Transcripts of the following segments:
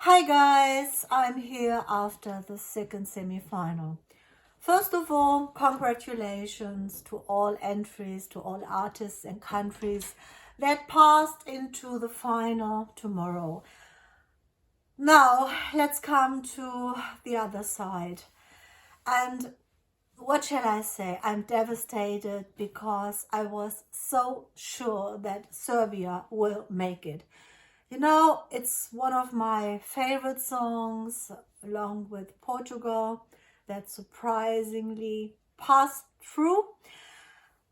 Hi guys, I'm here after the second semi-final. First of all, congratulations to all entries, to all artists and countries that passed into the final tomorrow. Now, let's come to the other side. And what shall I say? I'm devastated because I was so sure that Serbia will make it. You know, it's one of my favorite songs, along with Portugal, that surprisingly passed through,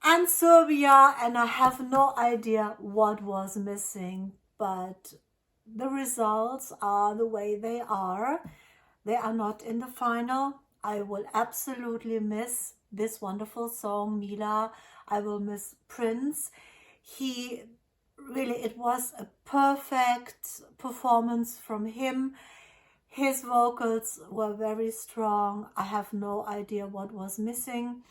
and Serbia, and I have no idea what was missing, but the results are the way they are. They are not in the final. I will absolutely miss this wonderful song, Mila. I will miss Prince. It was a perfect performance from him. His vocals were very strong. I have no idea what was missing.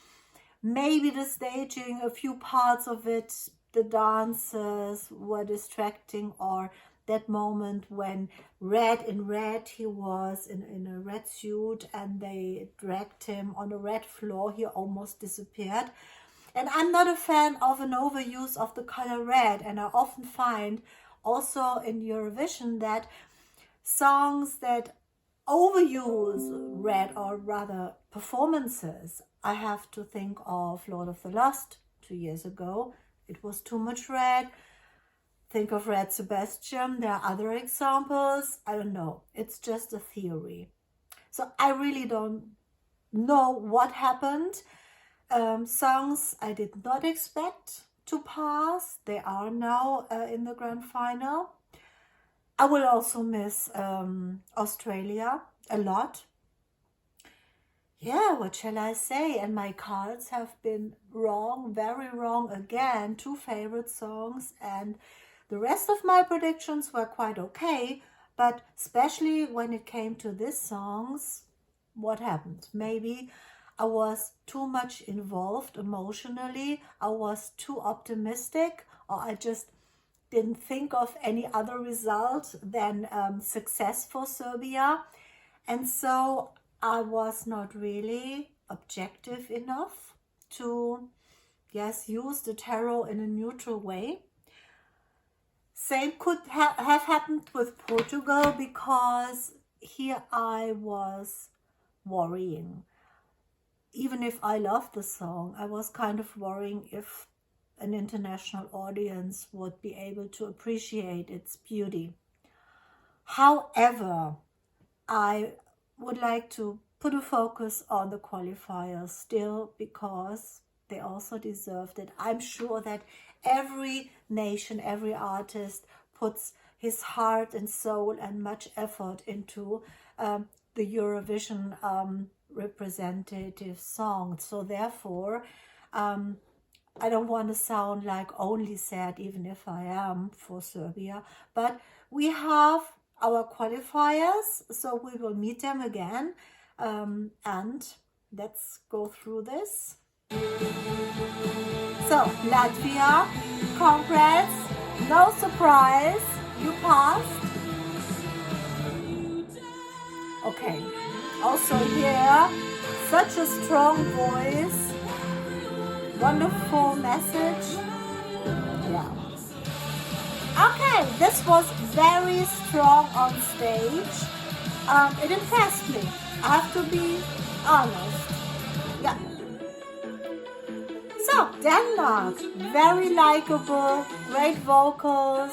Maybe the staging, a few parts of it, the dances were distracting, or that moment when in red, he was in a red suit and they dragged him on a red floor, he almost disappeared. And I'm not a fan of an overuse of the color red, and I often find also in Eurovision that songs that overuse red, or rather performances, I have to think of Lord of the Lost 2 years ago. It was too much red. Think of Red Sebastian. There are other examples. I don't know. It's just a theory. So I really don't know what happened. Songs I did not expect to pass, they are now in the grand final. I will also miss Australia a lot. Yeah, what shall I say? And my cards have been wrong, very wrong again. 2 favorite songs, and the rest of my predictions were quite okay, but especially when it came to these songs, what happened? Maybe I was too much involved emotionally, I was too optimistic, or I just didn't think of any other result than success for Serbia. And so I was not really objective enough to, use the tarot in a neutral way. Same could have happened with Portugal, because here I was worrying. Even if I love the song, I was kind of worrying if an international audience would be able to appreciate its beauty. However, I would like to put a focus on the qualifiers still, because they also deserved it. I'm sure that every nation, every artist puts his heart and soul and much effort into the Eurovision representative song. So therefore, I don't want to sound like only sad, even if I am for Serbia, but we have our qualifiers, so we will meet them again, and let's go through this. So Latvia, congrats, no surprise, you passed. Okay, also here, such a strong voice, wonderful message. Yeah. Okay, this was very strong on stage. It impressed me, I have to be honest. Yeah. So, Denmark, very likable, great vocals.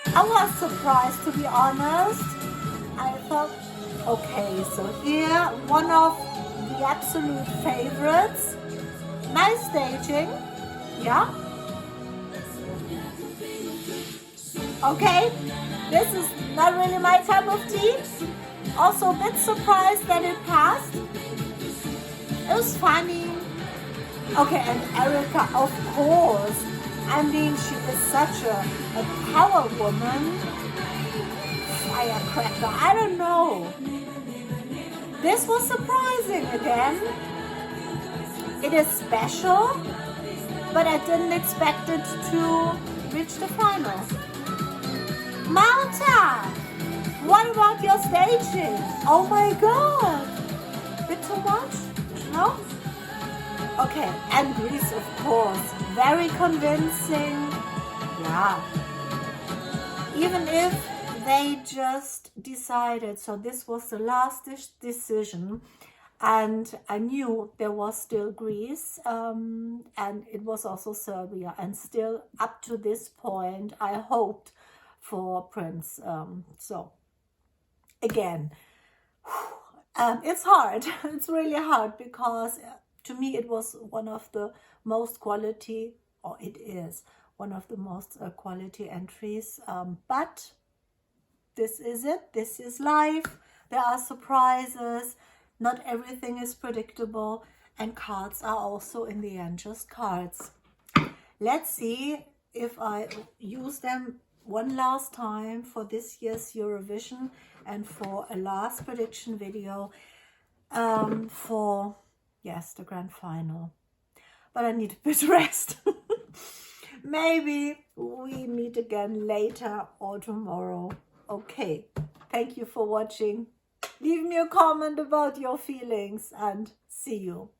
I was surprised, to be honest. I thought, okay, so here, one of the absolute favorites. Nice staging, yeah. Okay, this is not really my cup of tea. Also a bit surprised that it passed. It was funny. Okay, and Erica, of course. I mean, she is such a power woman. Firecracker, I don't know. This was surprising again. It is special, but I didn't expect it to reach the final. Malta, what about your staging. Oh my god. Bit too much? No? Okay, and Greece, of course. Very convincing. Yeah. Even if they just decided, so this was the last decision, and I knew there was still Greece, and it was also Serbia, and still up to this point I hoped for Prince. So again, it's hard. It's really hard, because to me it was one of the most quality, or it is one of the most quality entries, but this is it. This is life. There are surprises. Not everything is predictable, and cards are also in the end just cards. Let's see if I use them one last time for this year's Eurovision and for a last prediction video for, yes, the grand final. But I need a bit of rest. Maybe we meet again later or tomorrow. Okay, thank you for watching. Leave me a comment about your feelings, and see you.